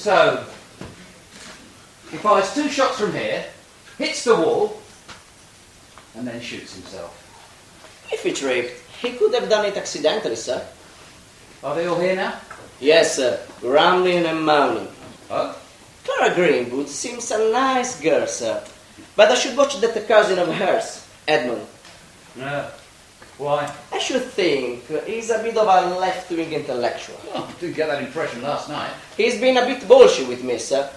So, he fires 2 shots from here, hits the wall, and then shoots himself. If it's rape, he could have done it accidentally, sir. Are they all here now? Yes, sir. Grumbling and moaning. Oh? Clara Greenwood seems a nice girl, sir. But I should watch that cousin of hers, Edmund. No. Why? I should think he's a bit of a left-wing intellectual. Well, I didn't get that impression last night. He's been a bit bullshit with me, sir.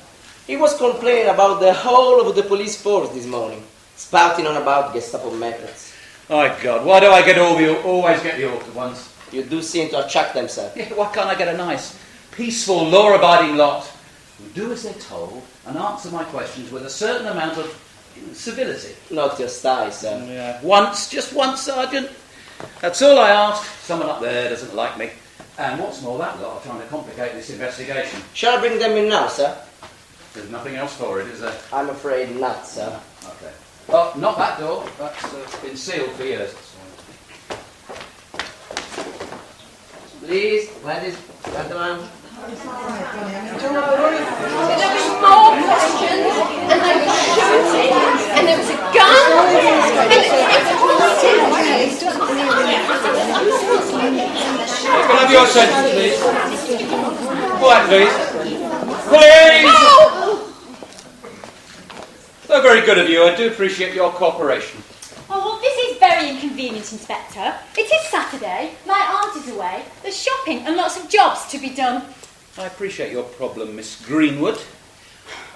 He was complaining about the whole of the police force this morning, spouting on about Gestapo methods. My God, why do I always get the awkward ones? You do seem to attract them, sir. Yeah, why can't I get a nice, peaceful, law-abiding lot who do as they're told and answer my questions with a certain amount of civility? Not your style, sir. Yeah. Just once, Sergeant. That's all I ask. Someone up there doesn't like me. And what's more, that lot are trying to complicate this investigation. Shall I bring them in now, sir? There's nothing else for it, is there? I'm afraid not, sir. Okay. Oh, not that door. That's been sealed for years. Please, ladies, gentlemen. There'll be more questions, and they were shooting, and there was a gun, You can have your sentence, please. Quiet, please. Please! So very good of you. I do appreciate your cooperation. Oh, well, this is very inconvenient, Inspector. It is Saturday, my aunt is away, there's shopping and lots of jobs to be done. I appreciate your problem, Miss Greenwood.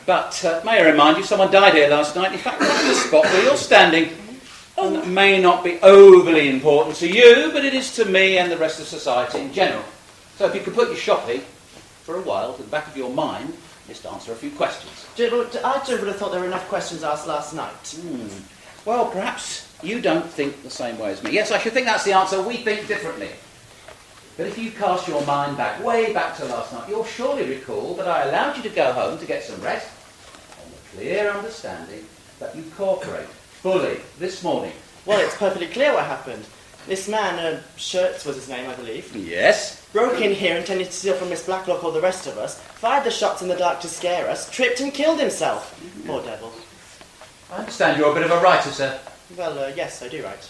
But may I remind you, someone died here last night. In fact, right in the spot where you're standing. And that may not be overly important to you, but it is to me and the rest of society in general. So if you could put your shopping for a while to the back of your mind, just answer a few questions. I would have thought there were enough questions asked last night. Well, perhaps you don't think the same way as me. Yes, I should think that's the answer. We think differently. But if you cast your mind back, way back to last night, you'll surely recall that I allowed you to go home to get some rest on the clear understanding that you cooperate fully this morning. Well, it's perfectly clear what happened. This man, Shirts was his name, I believe. Yes. Broke in here, intended to steal from Miss Blacklock or the rest of us, fired the shots in the dark to scare us, tripped and killed himself. Poor devil. I understand you're a bit of a writer, sir. Well, yes, I do write.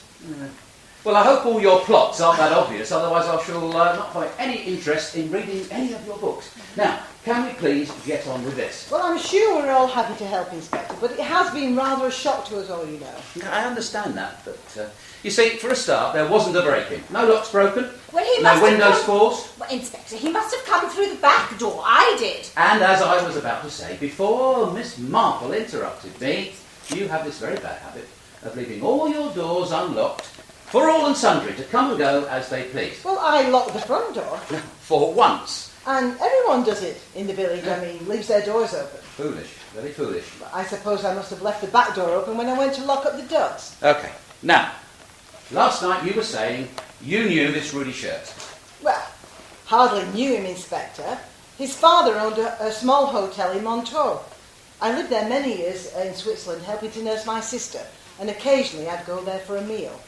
Well, I hope all your plots aren't that obvious, otherwise I shall not find any interest in reading any of your books. Now, can we please get on with this? Well, I'm sure we're all happy to help, Inspector, but it has been rather a shock to us all, you know. I understand that, but you see, for a start, there wasn't a break-in. No locks broken, Well, he no must windows have forced. Well, Inspector, he must have come through the back door. I did. And as I was about to say, before Miss Marple interrupted me, you have this very bad habit of leaving all your doors unlocked for all and sundry to come and go as they please. Well, I locked the front door, For once. and everyone does it in the village. I mean, leaves their doors open. Foolish, very foolish. But I suppose I must have left the back door open when I went to lock up the ducks. Okay, now, last night you were saying you knew this Rudy Shirt. Well, hardly knew him, Inspector. His father owned a small hotel in Montreux. I lived there many years in Switzerland, helping to nurse my sister, and occasionally I'd go there for a meal.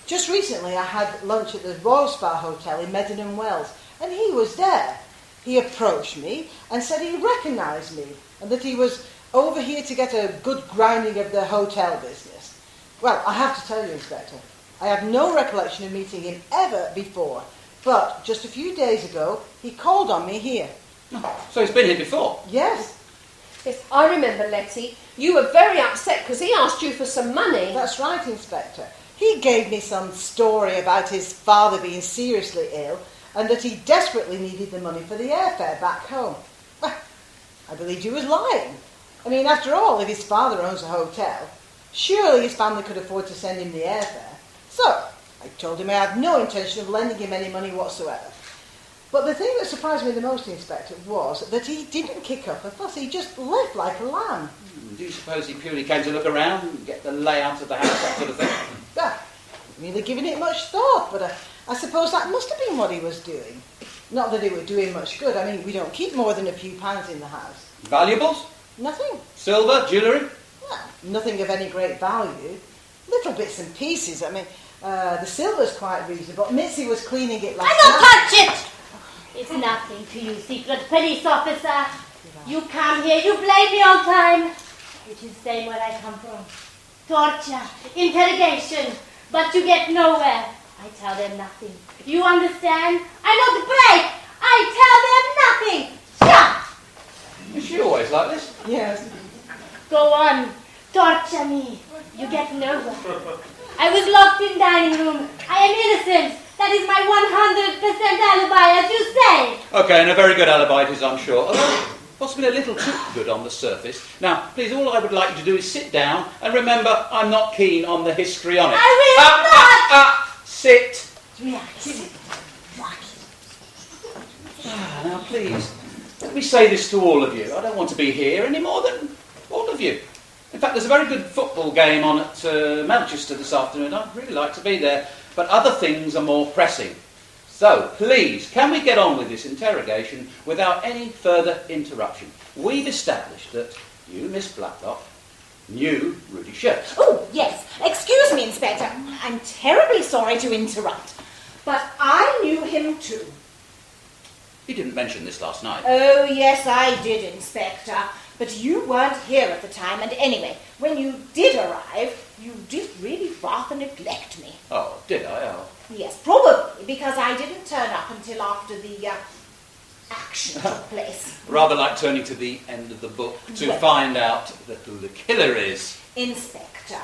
Just recently I had lunch at the Royal Spa Hotel in Medden Wells, and he was there. He approached me and said he recognised me, and that he was over here to get a good grounding of the hotel business. Well, I have to tell you, Inspector, I have no recollection of meeting him ever before, but just a few days ago he called on me here. So he's been here before? Yes, Yes, I remember, Letty. You were very upset because he asked you for some money. that's right, Inspector. He gave me some story about his father being seriously ill and that he desperately needed the money for the airfare back home. Well, I believed he was lying. I mean, after all, if his father owns a hotel, surely his family could afford to send him the airfare. So, I told him I had no intention of lending him any money whatsoever. But the thing that surprised me the most, Inspector, was that he didn't kick up a fuss. He just left like a lamb. Do you suppose he purely came to look around and get the layout of the house, that sort of thing? Well, I haven't really given it much thought, but I suppose that must have been what he was doing. Not that it would do him much good. I mean, we don't keep more than a few pounds in the house. Valuables? Nothing. Silver? Jewellery? Well, nothing of any great value. Little bits and pieces. I mean, the silver's quite reasonable. Mitzi was cleaning it last I don't night. touch it! It's nothing to you, secret police officer. You come here, you blame me all time. It is same where I come from. Torture, interrogation, but you get nowhere. I tell them nothing. You understand? I not break. I tell them nothing. Shut. Is she always like this? Yes. Go on, torture me. You get nowhere. I was locked in dining room. I am innocent. That is my 100% alibi, as you say. Okay, and a very good alibi it is, I'm sure. Although possibly a little too good on the surface. Now, please, all I would like you to do is sit down, and remember, I'm not keen on the histrionics. I will not! Sit. Relax. Now, please, let me say this to all of you. I don't want to be here any more than all of you. In fact, there's a very good football game on at Manchester this afternoon. I'd really like to be there, but other things are more pressing. So, please, can we get on with this interrogation without any further interruption? We've established that you, Miss Blacklock, knew Rudy Shirts. Oh, yes. Excuse me, Inspector. I'm terribly sorry to interrupt. But I knew him too. He didn't mention this last night. Oh, yes, I did, Inspector. But you weren't here at the time, and anyway, when you did arrive, you did really rather neglect me. Oh, did I? Oh. Yes, probably, because I didn't turn up until after the action took place. Rather like turning to the end of the book to find out who the killer is. Inspector,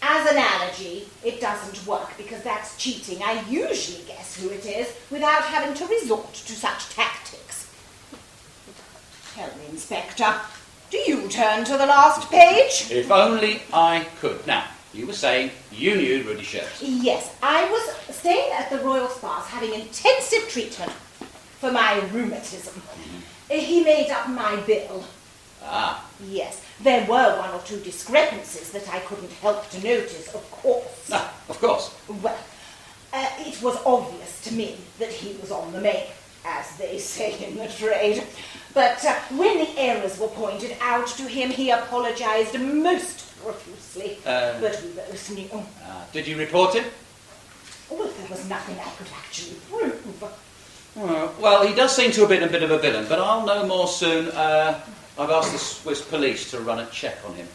as an analogy, it doesn't work because that's cheating. I usually guess who it is without having to resort to such tactics. Tell me, Inspector, do you turn to the last page? If only I could. Now, you were saying you knew Rudy Shirts. Yes, I was staying at the Royal Spas having intensive treatment for my rheumatism. He made up my bill. Ah. Yes, there were one or two discrepancies that I couldn't help to notice, of course. Ah, of course. Well, it was obvious to me that he was on the make, as they say in the trade. But when the errors were pointed out to him, he apologized most profusely. But we both knew. Did you report him? Well, there was nothing I could actually prove. Well, he does seem to have been a bit of a villain, but I'll know more soon. I've asked the Swiss police to run a check on him.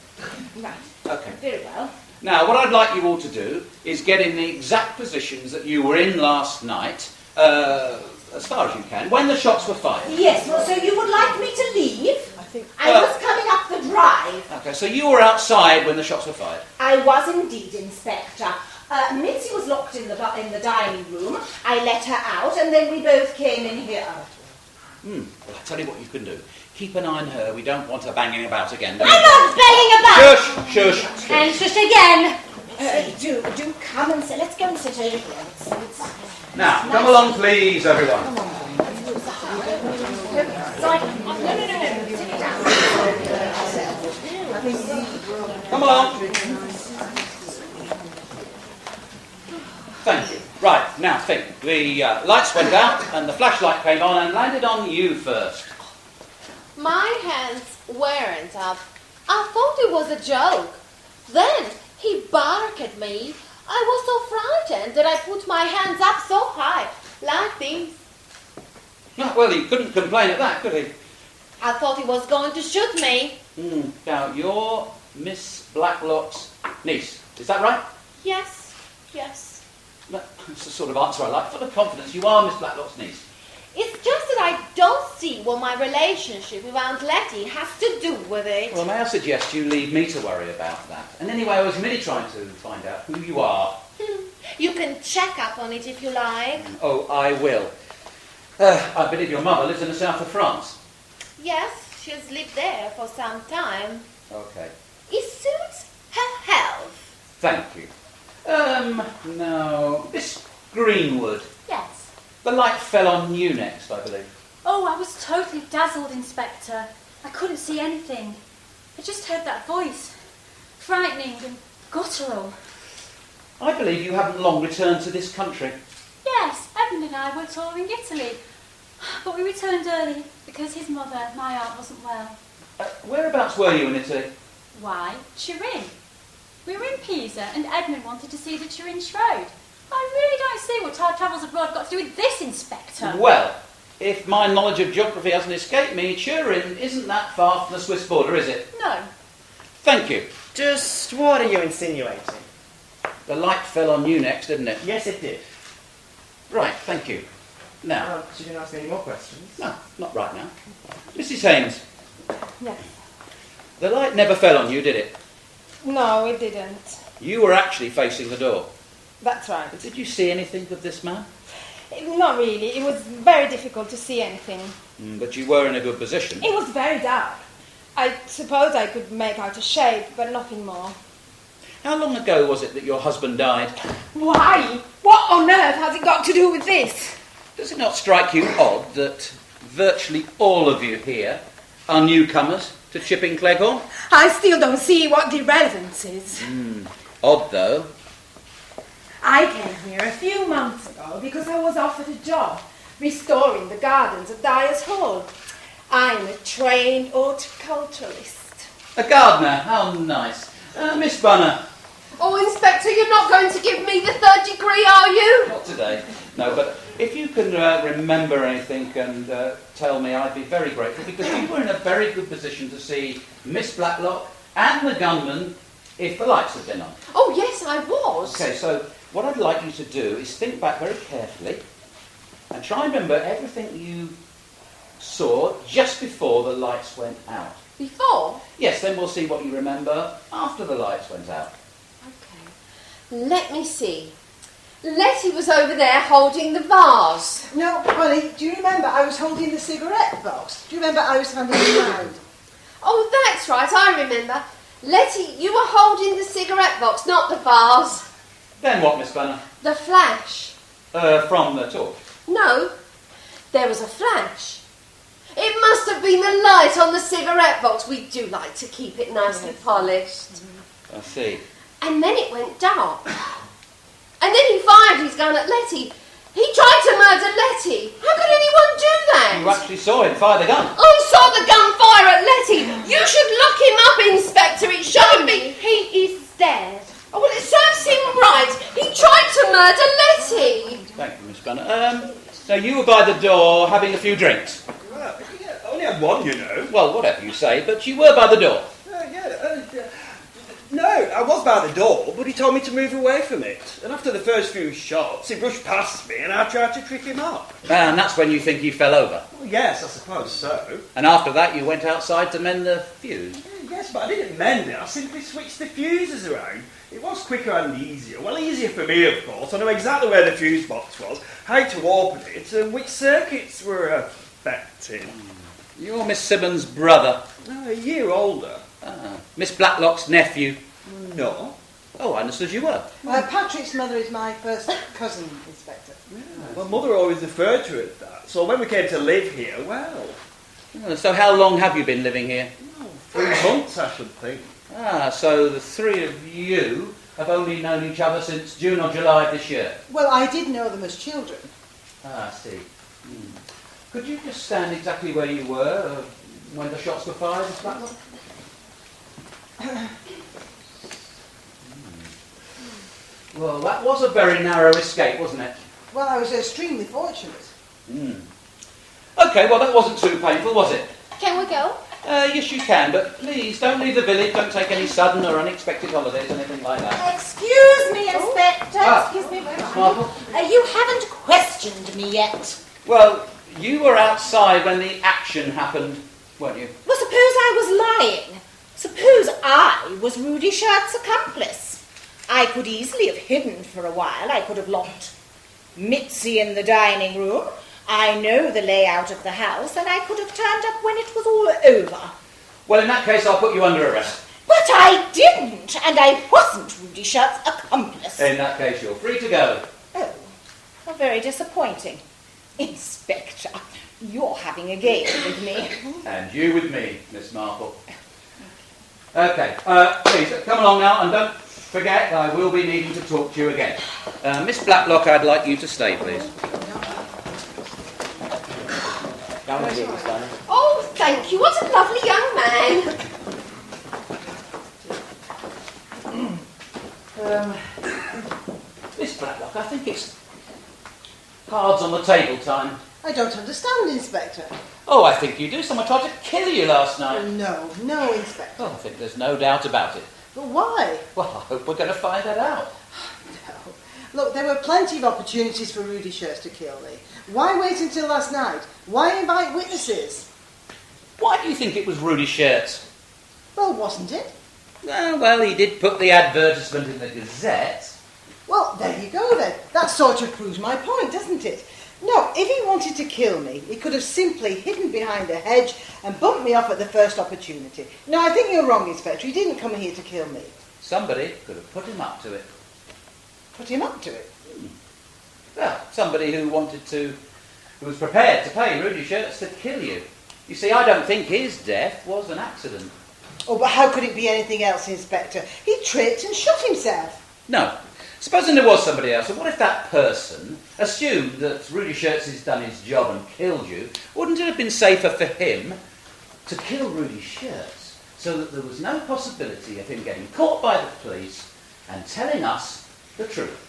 Right. Okay. Very well. Now, what I'd like you all to do is get in the exact positions that you were in last night, as far as you can, when the shots were fired. Yes, well, so you would like me to leave? I was coming up the drive. Okay, so you were outside when the shots were fired. I was indeed, Inspector. Mitzi was locked in the dining room. I let her out, and then we both came in here. Well, I'll tell you what you can do. Keep an eye on her. We don't want her banging about again. I'm not banging about! Shush, shush, shush. And shush again! Do come and sit. Let's go and sit over here. Now, come along, please, everyone. Come along. Thank you. Right, now think. The lights went out and the flashlight came on and landed on you first. My hands weren't up. I thought it was a joke. Then he barked at me. I was so frightened that I put my hands up so high, like this. Well, he couldn't complain at that, could he? I thought he was going to shoot me. Now, you're Miss Blacklock's niece. Is that right? Yes. That's the sort of answer I like. Full of confidence. You are Miss Blacklock's niece. It's just that I don't see what my relationship with Aunt Letty has to do with it. Well, may I suggest you leave me to worry about that? And anyway, I was merely trying to find out who you are. You can check up on it if you like. Oh, I will. I believe your mother lives in the south of France. Yes, she's lived there for some time. Okay. It suits her health. Thank you. Now, Miss Greenwood. Yes. The light fell on you next, I believe. Oh, I was totally dazzled, Inspector. I couldn't see anything. I just heard that voice. Frightening and guttural. I believe you haven't long returned to this country. Yes, Evan and I were touring Italy. But we returned early because his mother, my aunt, wasn't well. Whereabouts were you in Italy? Why, Turin. We were in Pisa and Edmund wanted to see the Turin Shroud. I really don't see what our travels abroad got to do with this, Inspector. Well, if my knowledge of geography hasn't escaped me, Turin isn't that far from the Swiss border, is it? No. Thank you. Just what are you insinuating? The light fell on you next, didn't it? Yes, it did. Right, thank you. Now, So you didn't ask me any more questions? no, not right now. Mrs. Haynes, Yes. the light never fell on you, did it? No, it didn't. You were actually facing the door. That's right. But did you see anything of this man? Not really. It was very difficult to see anything. But you were in a good position. It was very dark. I suppose I could make out a shape, but nothing more. How long ago was it that your husband died? Why? What on earth has it got to do with this? Does it not strike you odd that virtually all of you here are newcomers to Chipping Cleghorn? I still don't see what the relevance is. Odd, though. I came here a few months ago because I was offered a job restoring the gardens of Dyer's Hall. I'm a trained horticulturist. A gardener, how nice. Miss Bunner. Oh, Inspector, you're not going to give me the 3rd degree, are you? Not today. No, but if you can remember anything and tell me, I'd be very grateful, because you were in a very good position to see Miss Blacklock and the gunman if the lights had been on. Oh, yes, I was. Okay, so what I'd like you to do is think back very carefully and try and remember everything you saw just before the lights went out. Before? Yes, then we'll see what you remember after the lights went out. Okay. Let me see. Letty was over there holding the vase. No, honey, do you remember I was holding the cigarette box? Do you remember I was handing it round? Oh, that's right, I remember. Letty, you were holding the cigarette box, not the vase. Then what, Miss Bunner? The flash. From the torch. No, there was a flash. It must have been the light on the cigarette box. We do like to keep it nicely polished. I see. And then it went dark. And then he fired his gun at Letty. He tried to murder Letty. How could anyone do that? You actually saw him fire the gun. I saw the gun fire at Letty. You should look him up, Inspector. It shouldn't be. He is dead. Oh, well, it serves him right. He tried to murder Letty. Thank you, Miss Bunner. So you were by the door having a few drinks. Well, yeah, I only had one, you know. Well, whatever you say, but you were by the door. No, I was by the door, but he told me to move away from it. And after the first few shots, he brushed past me and I tried to trick him up. And that's when you think he fell over. Well, yes, I suppose so. And after that, you went outside to mend the fuse. Yes, but I didn't mend it. I simply switched the fuses around. It was quicker and easier. Well, easier for me, of course. I know exactly where the fuse box was, how to open it, and which circuits were affected. You're Miss Simmons' brother. No, a year older. Miss Blacklock's nephew. No. Oh, I understood you were. Patrick's mother is my first cousin, Inspector. My mother always referred to it as that. So when we came to live here, well... So how long have you been living here? 3 months, I should think. So the three of you have only known each other since June or July of this year. Well, I did know them as children. I see. Could you just stand exactly where you were when the shots were fired, Miss Blacklock? Well, that was a very narrow escape, wasn't it? Well, I was extremely fortunate. Okay, well, that wasn't too painful, was it? Can we go? Yes, you can, but please don't leave the village. Don't take any sudden or unexpected holidays, anything like that. Excuse me, Inspector. Excuse me, Marple. You haven't questioned me yet. Well, you were outside when the action happened, weren't you? Well, suppose I was lying. Suppose I was Rudy Shirt's accomplice. I could easily have hidden for a while. I could have locked Mitzi in the dining room. I know the layout of the house, and I could have turned up when it was all over. Well, in that case, I'll put you under arrest. But I didn't, and I wasn't Rudy Shirt's accomplice. In that case, you're free to go. Oh, how very disappointing. Inspector, you're having a game with me. And you with me, Miss Marple. Okay, please, come along now, and don't forget, I will be needing to talk to you again. Miss Blacklock, I'd like you to stay, please. Oh, thank you. What a lovely young man. Miss Blacklock, I think it's cards on the table time. I don't understand, Inspector. Oh, I think you do. Someone tried to kill you last night. No, Inspector. Oh, I think there's no doubt about it. But why? Well, I hope we're going to find that out. No. Look, there were plenty of opportunities for Rudy Shirts to kill me. Why wait until last night? Why invite witnesses? Why do you think it was Rudy Shirts? Well, wasn't it? Well, he did put the advertisement in the Gazette. Well, there you go then. That sort of proves my point, doesn't it? No, if he wanted to kill me, he could have simply hidden behind a hedge and bumped me off at the first opportunity. No, I think you're wrong, Inspector. He didn't come here to kill me. Somebody could have put him up to it. Put him up to it? Well, somebody who was prepared to pay Rudy Shirts to kill you. You see, I don't think his death was an accident. Oh, but how could it be anything else, Inspector? He tripped and shot himself. No. Supposing there was somebody else, and what if that person assumed that Rudy Shirts has done his job and killed you? Wouldn't it have been safer for him to kill Rudy Shirts so that there was no possibility of him getting caught by the police and telling us the truth?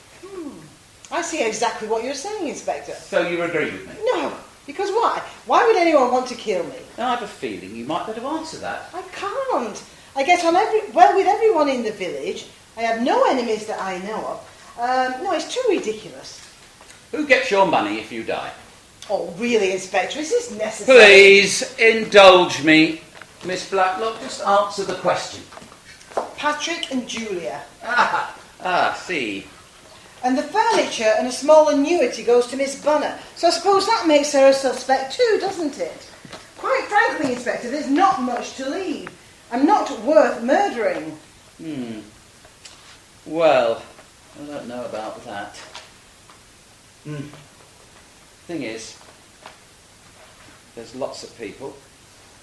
I see exactly what you're saying, Inspector. So you agree with me? No, because why? Why would anyone want to kill me? I have a feeling you might better answer that. I can't. I get on with everyone in the village. I have no enemies that I know of. No, it's too ridiculous. Who gets your money if you die? Oh, really, Inspector? Is this necessary? Please indulge me, Miss Blacklock. Just answer the question. Patrick and Julia. See. And the furniture and a small annuity goes to Miss Bunner. So I suppose that makes her a suspect too, doesn't it? Quite frankly, Inspector, there's not much to leave. I'm not worth murdering. Well, I don't know about that. Thing is, there's lots of people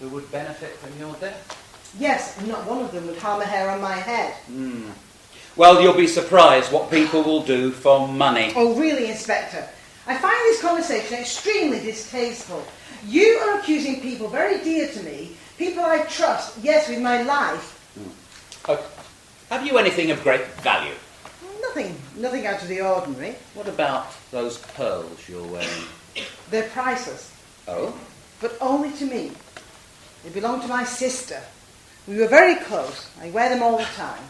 who would benefit from your death. Yes, and not one of them would harm a hair on my head. Well, you'll be surprised what people will do for money. Oh, really, Inspector? I find this conversation extremely distasteful. You are accusing people very dear to me, people I trust, yes, with my life. Okay. Have you anything of great value? Nothing out of the ordinary. What about those pearls you're wearing? They're priceless, Oh? but only to me. They belong to my sister. We were very close. I wear them all the time.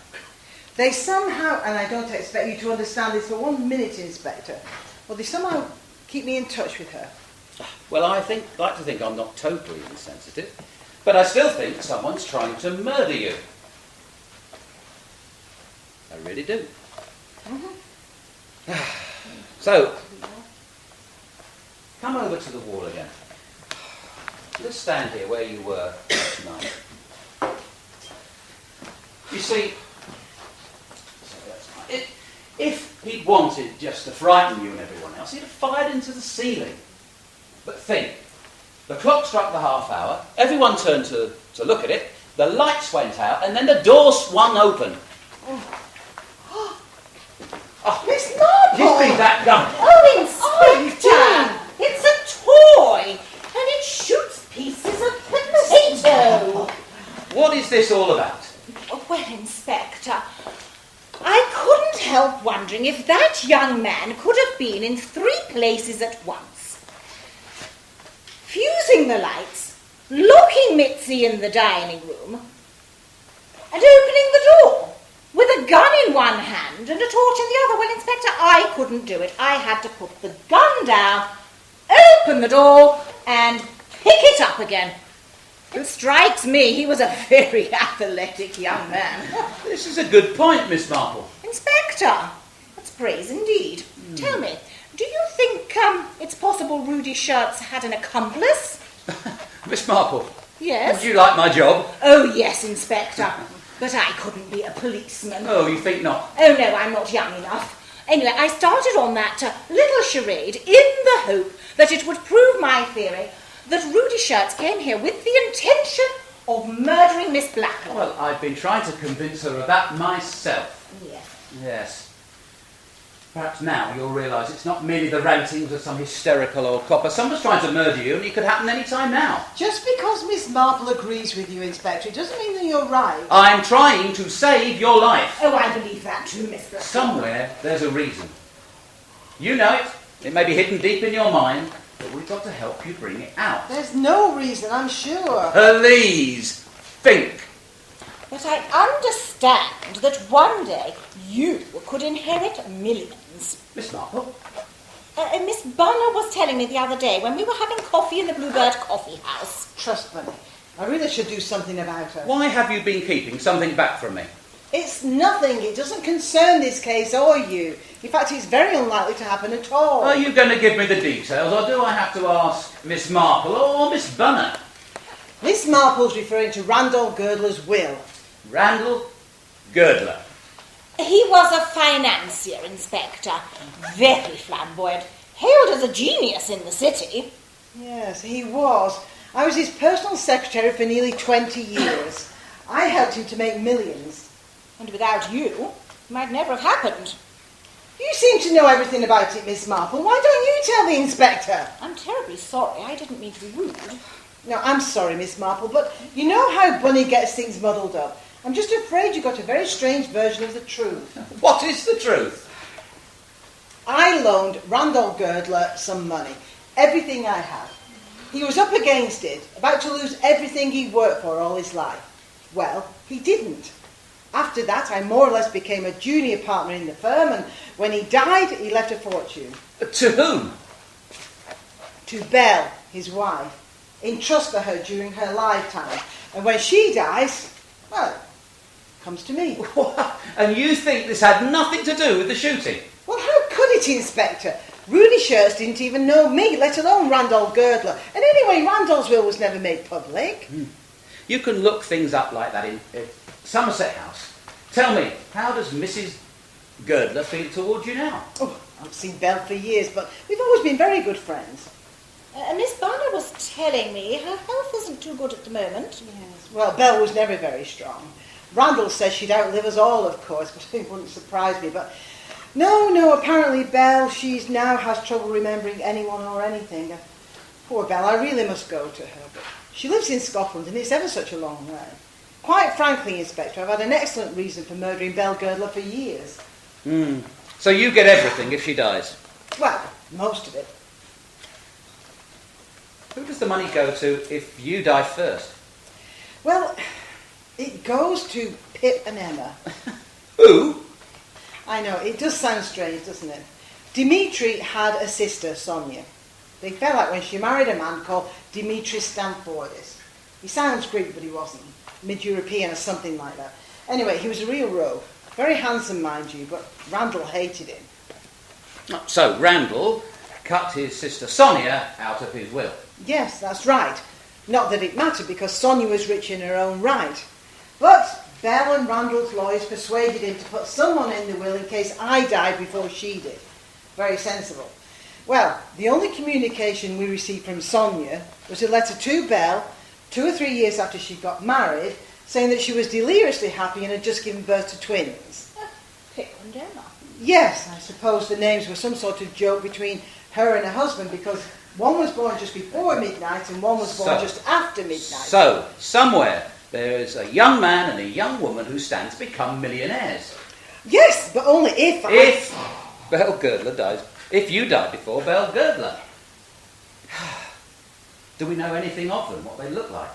They somehow, and I don't expect you to understand this for 1 minute, Inspector, well, they somehow keep me in touch with her. Well, I like to think I'm not totally insensitive, but I still think someone's trying to murder you. I really do. So, come over to the wall again. Let's stand here where you were last night. You see, if he'd wanted just to frighten you and everyone else, he'd have fired into the ceiling. But think, the clock struck the half hour, everyone turned to look at it, the lights went out, and then the door swung open. Miss Marple! Give me that gun! Oh, Inspector! It's a toy, and it shoots pieces of potato. What is this all about? Well, Inspector, I couldn't help wondering if that young man could have been in 3 places at once. Fusing the lights, locking Mitzi in the dining room, and opening the door with a gun in one hand and a torch in the other. Well, Inspector, I couldn't do it. I had to put the gun down, open the door, and pick it up again. It strikes me he was a very athletic young man. This is a good point, Miss Marple. Inspector, that's praise indeed. Tell me, do you think it's possible Rudy Shirts had an accomplice? Miss Marple, Yes. would you like my job? Oh, yes, Inspector. But I couldn't be a policeman. Oh, you think not? Oh, no, I'm not young enough. Anyway, I started on that little charade in the hope that it would prove my theory that Rudy Shirts came here with the intention of murdering Miss Blacklock. Well, I've been trying to convince her of that myself. Yes. Yes. Perhaps now you'll realise it's not merely the rantings of some hysterical old copper. Someone's trying to murder you, and it could happen any time now. Just because Miss Marple agrees with you, Inspector, it doesn't mean that you're right. I'm trying to save your life. Oh, I believe that too, Miss Blacklock. Somewhere there's a reason. You know it. It may be hidden deep in your mind, but we've got to help you bring it out. There's no reason, I'm sure. Please, think. But I understand that one day you could inherit millions. Miss Marple? Miss Bunner was telling me the other day when we were having coffee in the Bluebird Coffee House. Trust me, I really should do something about her. Why have you been keeping something back from me? It's nothing. It doesn't concern this case or you. In fact, it's very unlikely to happen at all. Are you going to give me the details, or do I have to ask Miss Marple or Miss Bunner? Miss Marple's referring to Randall Girdler's will. Randall Girdler. He was a financier, Inspector. Very flamboyant. Hailed as a genius in the city. Yes, he was. I was his personal secretary for nearly 20 years. I helped him to make millions. And without you, it might never have happened. You seem to know everything about it, Miss Marple. Why don't you tell the Inspector? I'm terribly sorry. I didn't mean to be rude. No, I'm sorry, Miss Marple, but you know how Bunny gets things muddled up. I'm just afraid you got a very strange version of the truth. What is the truth? I loaned Randall Girdler some money. Everything I had. He was up against it, about to lose everything he'd worked for all his life. Well, he didn't. After that, I more or less became a junior partner in the firm, and when he died, he left a fortune. To whom? To Belle, his wife, in trust for her during her lifetime. And when she dies, well, it comes to me. And you think this had nothing to do with the shooting? Well, how could it, Inspector? Rudy Shirts didn't even know me, let alone Randall Girdler. And anyway, Randall's will was never made public. You can look things up like that in Somerset House. Tell me, how does Mrs. Girdler feel towards you now? Oh, I've seen Belle for years, but we've always been very good friends. Miss Bunner was telling me her health isn't too good at the moment. Yes. Well, Belle was never very strong. Randall says she'd outlive us all, of course, but it wouldn't surprise me. But no, apparently Belle, she now has trouble remembering anyone or anything. Poor Belle, I really must go to her. But she lives in Scotland, and it's ever such a long way. Quite frankly, Inspector, I've had an excellent reason for murdering Belle Girdler for years. So you get everything if she dies? Well, most of it. Who does the money go to if you die first? Well, it goes to Pip and Emma. Who? I know, it does sound strange, doesn't it? Dimitri had a sister, Sonia. They fell out when she married a man called Dimitri Stanfordis. He sounds Greek, but he wasn't. Mid-European or something like that. Anyway, he was a real rogue. Very handsome, mind you, but Randall hated him. So Randall cut his sister Sonia out of his will. Yes, that's right. Not that it mattered, because Sonia was rich in her own right. But Belle and Randall's lawyers persuaded him to put someone in the will in case I died before she did. Very sensible. Well, the only communication we received from Sonia was a letter to Belle 2 or 3 years after she got married, saying that she was deliriously happy and had just given birth to twins. Pip and Emma. Yes, I suppose the names were some sort of joke between her and her husband, because one was born just before midnight and one was born just after midnight. So, somewhere there is a young man and a young woman who stand to become millionaires. Yes, but only if If Belle Girdler dies. If you died before Belle Girdler. Do we know anything of them, what they look like?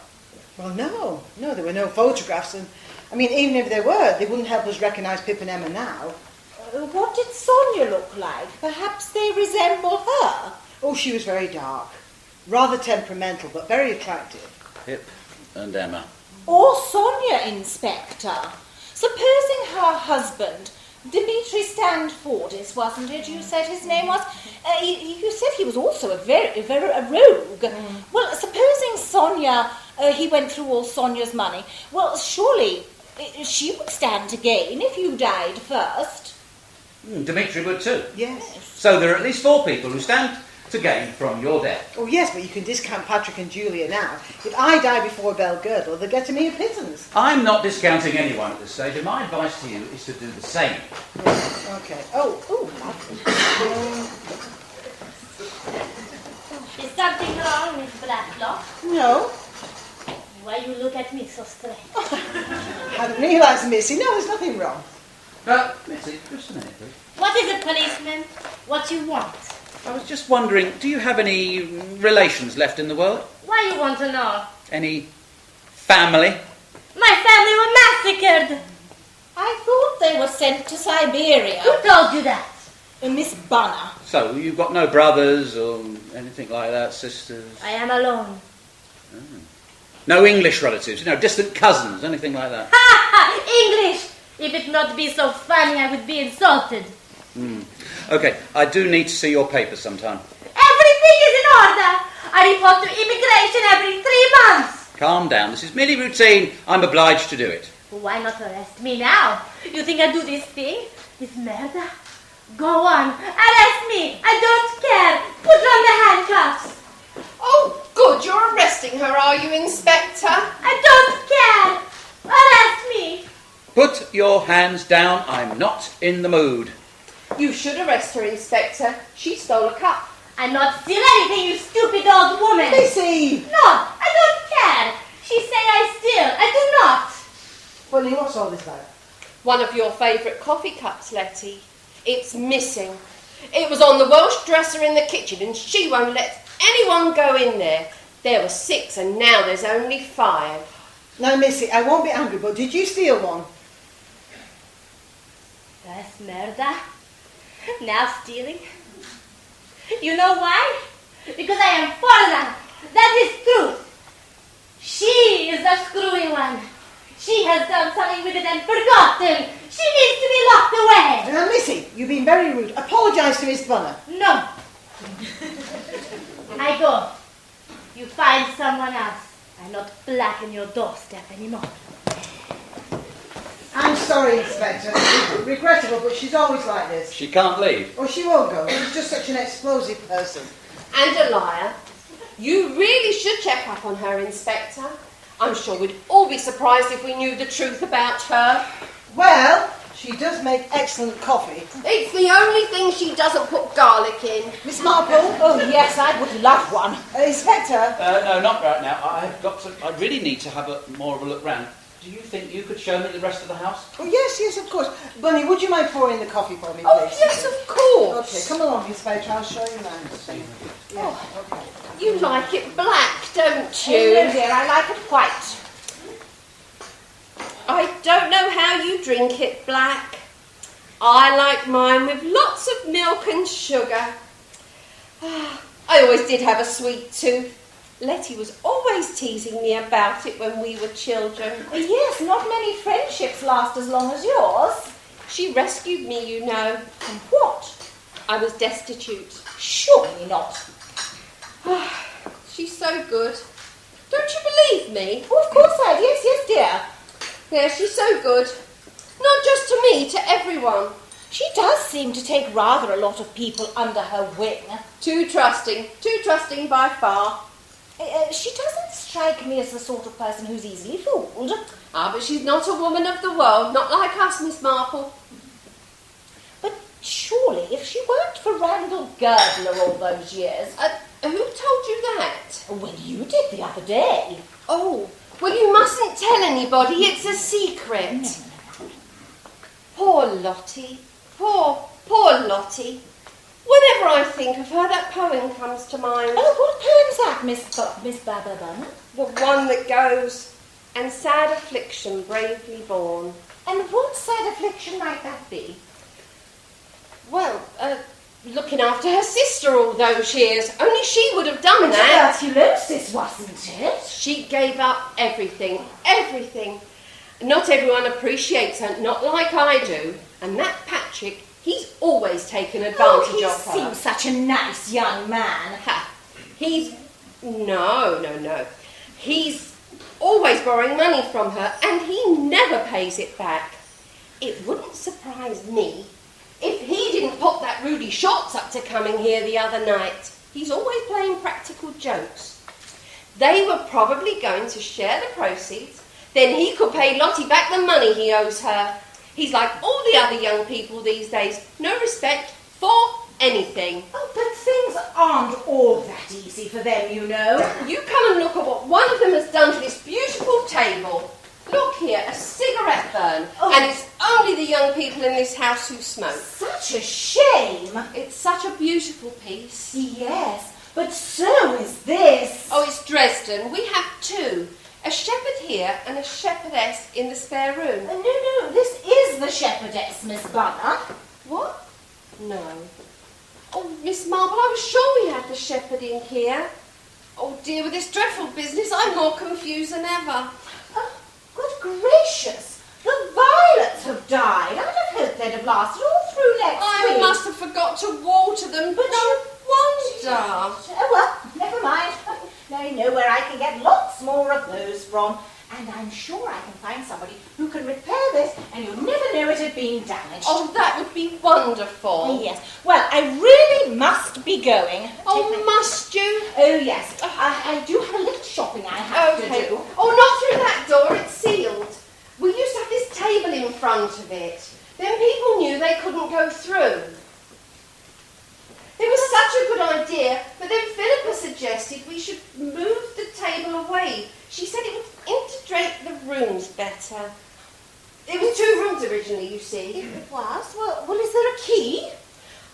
Well, no, there were no photographs, and I mean, even if there were, they wouldn't help us recognise Pip and Emma now. What did Sonia look like? Perhaps they resemble her. Oh, she was very dark, rather temperamental, but very attractive. Pip and Emma. Or Sonia, Inspector. Supposing her husband, Dimitri Stanfordis, wasn't it? You said his name was. You said he was also a rogue. Well, supposing Sonia, he went through all Sonia's money. Well, surely she would stand to gain if you died first. Dimitri would too. Yes. So there are at least 4 people who stand to gain from your death. Oh, yes, but you can discount Patrick and Julia now. If I die before Belle Girdler, they'll get a mere pittance. I'm not discounting anyone at this stage, and my advice to you is to do the same. Yes, okay. Oh, Is something wrong, Miss Blacklock? no. Why you look at me so strange? I hadn't realised, Missy. No, there's nothing wrong. Missy, just a minute, please. What is it, policeman? What you want? I was just wondering, do you have any relations left in the world? Why you want to know? Any family? My family were massacred. I thought they were sent to Siberia. Who told you that? Miss Bunner. So, you've got no brothers or anything like that, sisters? I am alone. No English relatives, distant cousins, anything like that? Ha ha! English! If it not be so funny, I would be insulted. OK, I do need to see your papers sometime. Everything is in order. I report to immigration every 3 months. Calm down, this is merely routine. I'm obliged to do it. Why not arrest me now? You think I do this thing? This murder? Go on, arrest me. I don't care. Put on the handcuffs. Oh, good, you're arresting her, are you, Inspector? I don't care. Arrest me. Put your hands down. I'm not in the mood. You should arrest her, Inspector. She stole a cup. I'm not steal anything, you stupid old woman. Missy! No, I don't care. She say I steal. I do not. Bunny, what's all this about? One of your favourite coffee cups, Letty. It's missing. It was on the Welsh dresser in the kitchen and she won't let anyone go in there. There were 6 and now there's only 5. Now, Missy, I won't be angry, but did you steal one? First murder, now stealing. You know why? Because I am foreigner. That is true. She is the screwy one. She has done something with it and forgotten. She needs to be locked away. Now, Missy, you've been very rude. Apologise to Miss Bunner. No. I go. You find someone else. I'm not blacken your doorstep anymore. I'm sorry, Inspector. Regrettable, but she's always like this. She can't leave. Oh, she won't go. She's just such an explosive person. And a liar. You really should check up on her, Inspector. I'm sure we'd all be surprised if we knew the truth about her. Well, she does make excellent coffee. It's the only thing she doesn't put garlic in. Miss Marple? Oh, yes, I would love one. Inspector? No, not right now. I really need to have more of a look round. Do you think you could show me the rest of the house? Oh, yes, of course. Bunny, would you mind pouring the coffee for me, please? Oh, yes, of course. Okay, come along, Inspector. I'll show you now. Yeah, okay. You like it black, don't you? Oh, dear, I like it white. I don't know how you drink it black. I like mine with lots of milk and sugar. I always did have a sweet tooth. Letty was always teasing me about it when we were children. Yes, not many friendships last as long as yours. She rescued me, you know. From what? I was destitute. Surely not. She's so good. Don't you believe me? Oh, of course I do. Yes, dear. Yeah, she's so good. Not just to me, to everyone. She does seem to take rather a lot of people under her wing. Too trusting by far. She doesn't strike me as the sort of person who's easily fooled. Ah, but she's not a woman of the world, not like us, Miss Marple. But surely, if she worked for Randall Girdler all those years... Who told you that? Well, you did the other day. Oh, well, you mustn't tell anybody. It's a secret. No. Poor Lottie. Poor Lottie. Whenever I think of her, that poem comes to mind. Oh, what poem's that, Miss Bababun? The one that goes, and sad affliction bravely borne. And what sad affliction might that be? Well, looking after her sister all those years. Only she would have done that. Tuberculosis, wasn't it? She gave up everything. Not everyone appreciates her, not like I do. And that Patrick, he's always taken advantage of her. He seems such a nice young man. Ha. No. He's always borrowing money from her, and he never pays it back. It wouldn't surprise me if he didn't put that Rudy Shorts up to coming here the other night. He's always playing practical jokes. They were probably going to share the proceeds. Then he could pay Lottie back the money he owes her. He's like all the other young people these days. No respect for anything. Oh, but things aren't all that easy for them, you know. You come and look at what one of them has done to this beautiful table. Look here, a cigarette burn. Oh. And it's only the young people in this house who smoke. Such such a shame. It's such a beautiful piece. Yes, but so is this. Oh, it's Dresden. We have two. A shepherd here and a shepherdess in the spare room. No, this is the shepherdess, Miss Bunner. What? No. Oh, Miss Marple, I was sure we had the shepherd in here. Oh dear, with this dreadful business, I'm more confused than ever. Oh, good gracious, the violets have died. I'd have hoped they'd have lasted all through next I week. must have forgot to water them, but no wonder. Oh, well, never mind. I know where I can get lots more of those from. And I'm sure I can find somebody who can repair this and you'll never know it had been damaged. Oh, that would be wonderful. Yes. Well, I really must be going. Oh, must you? Oh, yes. I do have a little shopping I have to do. Oh, not through that door. It's sealed. We used to have this table in front of it. Then people knew they couldn't go through. It was such a good idea, but then Philippa suggested we should move the table away. She said it would integrate the rooms better. It was 2 rooms originally, you see. It was? Well, is there a key?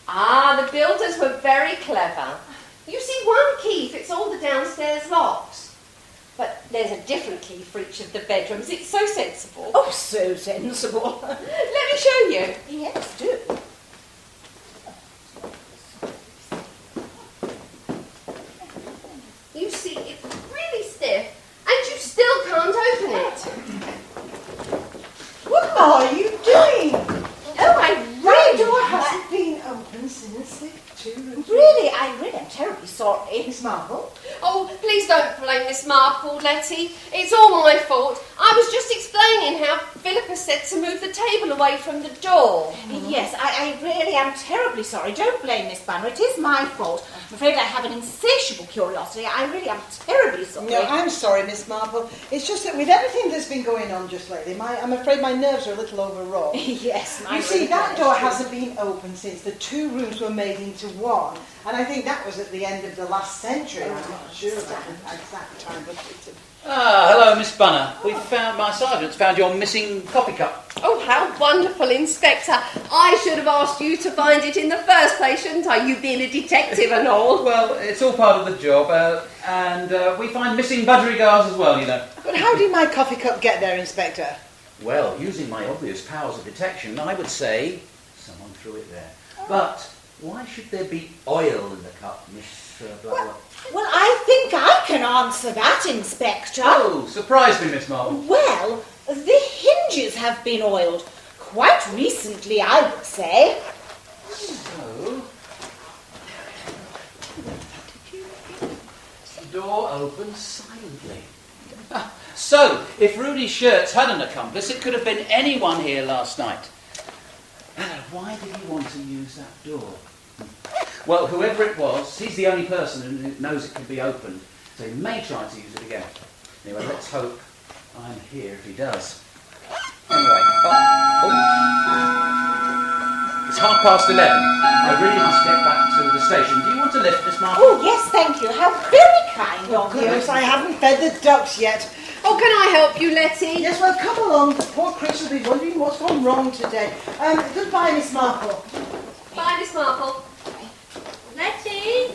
Ah, the builders were very clever. You see, one key fits all the downstairs locks. But there's a different key for each of the bedrooms. It's so sensible. Oh, so sensible. Let me show you. Yes, do. You see, it's really stiff, and you still can't open it. What are you doing? Oh, I That door hasn't been open since the 2 rooms. Really, I really am terribly sorry. Miss Marple? Oh, please don't blame Miss Marple, Letty. It's all my fault. I was just explaining how Philippa said to move the table away from the door. Yes, I really am terribly sorry. Don't blame Miss Bunner. It is my fault. I'm afraid I have an insatiable curiosity. I really am terribly sorry. No, I'm sorry, Miss Marple. It's just that with everything that's been going on just lately, I'm afraid my nerves are a little overwrought. Yes, You see, that door hasn't been open since the 2 rooms were made into one. And I think that was at the end of the last century. I'm not sure about the exact time, but it's Ah, hello, Miss Bunner. My sergeant's found your missing coffee cup. Oh, how wonderful, Inspector. I should have asked you to find it in the first place, shouldn't I? You being a detective and all. Well, it's all part of the job, and we find missing budgerigars as well, you know. But how did my coffee cup get there, Inspector? Well, using my obvious powers of detection, I would say someone threw it there. But why should there be oil in the cup, Miss blah, blah? Well, I think I can answer that, Inspector. Oh, surprise me, Miss Marple. Well, the hinges have been oiled. Quite recently, I would say. So, the door opens silently. So, if Rudy's shirts had an accomplice, it could have been anyone here last night. Why did he want to use that door? Well, whoever it was, he's the only person who knows it can be opened, so he may try to use it again. Anyway, let's hope I'm here if he does. Anyway, it's 11:30. I really must get back to the station. Do you want a lift, Miss Marple? Oh, yes, thank you. How very kind of you. Goodness, I haven't fed the ducks yet. Oh, can I help you, Letty? Yes, well, come along. Poor Chris will be wondering what's gone wrong today. Goodbye, Miss Marple. Bye, Miss Marple. Letty,